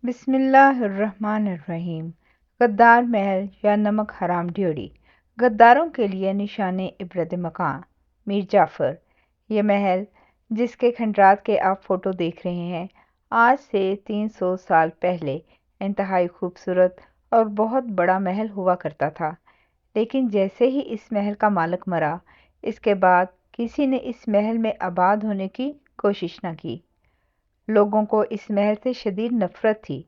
بسم اللہ الرحمن الرحیم۔ غدار محل یا نمک حرام ڈیوڑی غداروں کے لیے نشان عبرت مقام میر جعفر۔ یہ محل جس کے کھنڈرات کے آپ فوٹو دیکھ رہے ہیں، آج سے 300 سال پہلے انتہائی خوبصورت اور بہت بڑا محل ہوا کرتا تھا، لیکن جیسے ہی اس محل کا مالک مرا، اس کے بعد کسی نے اس محل میں آباد ہونے کی کوشش نہ کی۔ لوگوں کو اس محل سے شدید نفرت تھی،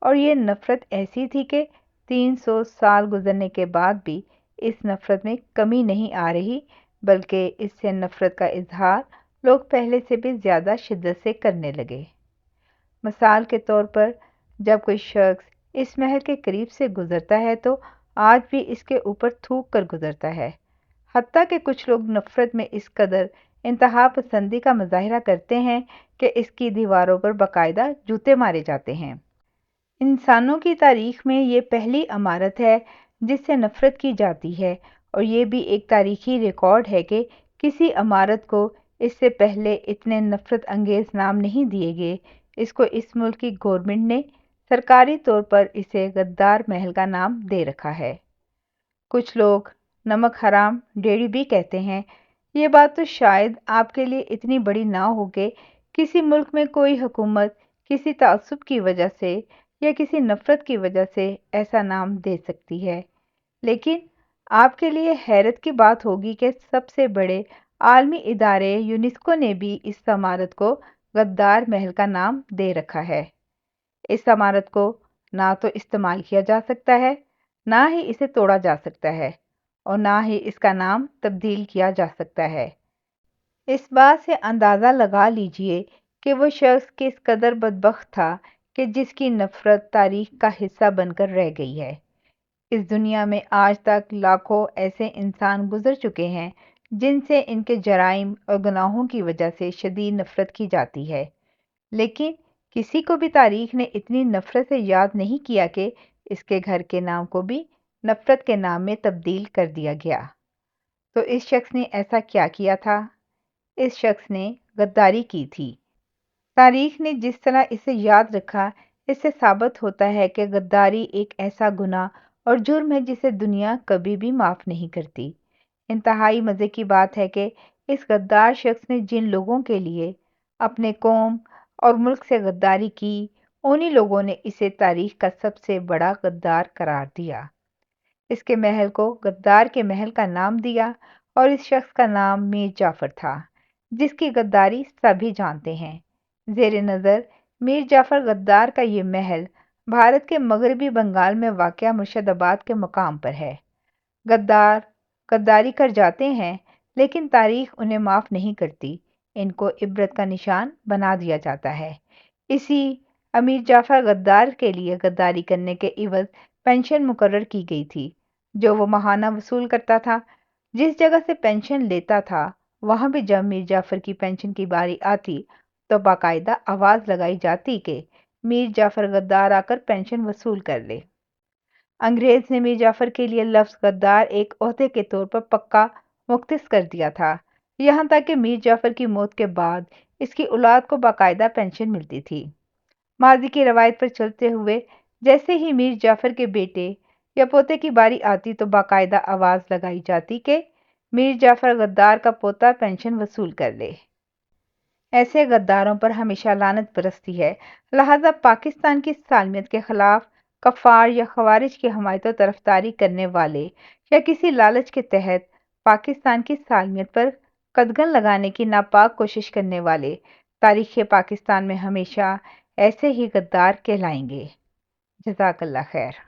اور یہ نفرت ایسی تھی کہ 300 سال گزرنے کے بعد بھی اس نفرت میں کمی نہیں آ رہی، بلکہ اس سے نفرت کا اظہار لوگ پہلے سے بھی زیادہ شدت سے کرنے لگے۔ مثال کے طور پر، جب کوئی شخص اس محل کے قریب سے گزرتا ہے تو آج بھی اس کے اوپر تھوک کر گزرتا ہے، حتیٰ کہ کچھ لوگ نفرت میں اس قدر انتہا پسندی کا مظاہرہ کرتے ہیں کہ اس کی دیواروں پر باقاعدہ جوتے مارے جاتے ہیں۔ انسانوں کی تاریخ میں یہ پہلی عمارت ہے جس سے نفرت کی جاتی ہے، اور یہ بھی ایک تاریخی ریکارڈ ہے کہ کسی عمارت کو اس سے پہلے اتنے نفرت انگیز نام نہیں دیے گئے۔ اس کو اس ملک کی گورنمنٹ نے سرکاری طور پر اسے غدار محل کا نام دے رکھا ہے۔ کچھ لوگ نمک حرام ڈیوڑی بھی کہتے ہیں۔ یہ بات تو شاید آپ کے لیے اتنی بڑی نہ ہو کہ کسی ملک میں کوئی حکومت کسی تعصب کی وجہ سے یا کسی نفرت کی وجہ سے ایسا نام دے سکتی ہے، لیکن آپ کے لیے حیرت کی بات ہوگی کہ سب سے بڑے عالمی ادارے یونیسکو نے بھی اس عمارت کو غدار محل کا نام دے رکھا ہے۔ اس عمارت کو نہ تو استعمال کیا جا سکتا ہے، نہ ہی اسے توڑا جا سکتا ہے، اور نہ ہی اس کا نام تبدیل کیا جا سکتا ہے۔ اس بات سے اندازہ لگا لیجئے کہ وہ شخص کس قدر بدبخت تھا کہ جس کی نفرت تاریخ کا حصہ بن کر رہ گئی ہے۔ اس دنیا میں آج تک لاکھوں ایسے انسان گزر چکے ہیں جن سے ان کے جرائم اور گناہوں کی وجہ سے شدید نفرت کی جاتی ہے، لیکن کسی کو بھی تاریخ نے اتنی نفرت سے یاد نہیں کیا کہ اس کے گھر کے نام کو بھی نفرت کے نام میں تبدیل کر دیا گیا۔ تو اس شخص نے ایسا کیا کیا تھا؟ اس شخص نے غداری کی تھی۔ تاریخ نے جس طرح اسے یاد رکھا، اس سے ثابت ہوتا ہے کہ غداری ایک ایسا گناہ اور جرم ہے جسے دنیا کبھی بھی معاف نہیں کرتی۔ انتہائی مزے کی بات ہے کہ اس غدار شخص نے جن لوگوں کے لیے اپنے قوم اور ملک سے غداری کی، انہی لوگوں نے اسے تاریخ کا سب سے بڑا غدار قرار دیا۔ اس کے محل کو غدار کے محل کا نام دیا، اور اس شخص کا نام میر جعفر تھا، جس کی غداری سبھی جانتے ہیں۔ زیر نظر میر جعفر غدار کا یہ محل بھارت کے مغربی بنگال میں واقع مرشد آباد کے مقام پر ہے۔ غدار غداری کر جاتے ہیں، لیکن تاریخ انہیں معاف نہیں کرتی، ان کو عبرت کا نشان بنا دیا جاتا ہے۔ اسی امیر جعفر غدار کے لیے غداری کرنے کے عوض پینشن مقرر کی گئی تھی، جو وہ ماہانہ وصول کرتا تھا۔ جس جگہ سے پینشن لیتا تھا، وہاں بھی جب میر جعفر کی پینشن کی باری آتی تو باقاعدہ آواز لگائی جاتی کہ میر جعفر غدار آ کر پینشن وصول کر لے۔ انگریز نے میر جعفر کے لیے لفظ غدار ایک عہدے کے طور پر پکا مختص کر دیا تھا، یہاں تک کہ میر جعفر کی موت کے بعد اس کی اولاد کو باقاعدہ پینشن ملتی تھی۔ ماضی کی روایت پر چلتے ہوئے جیسے ہی میر جعفر کے بیٹے یا پوتے کی باری آتی تو باقاعدہ آواز لگائی جاتی کہ میر جعفر غدار کا پوتا پینشن وصول کر لے۔ ایسے غداروں پر ہمیشہ لعنت برستی ہے، لہذا پاکستان کی سالمیت کے خلاف کفار یا خوارج کی حمایت و طرفداری کرنے والے یا کسی لالچ کے تحت پاکستان کی سالمیت پر قدغن لگانے کی ناپاک کوشش کرنے والے تاریخ پاکستان میں ہمیشہ ایسے ہی غدار کہلائیں گے۔ جزاک اللہ خیر۔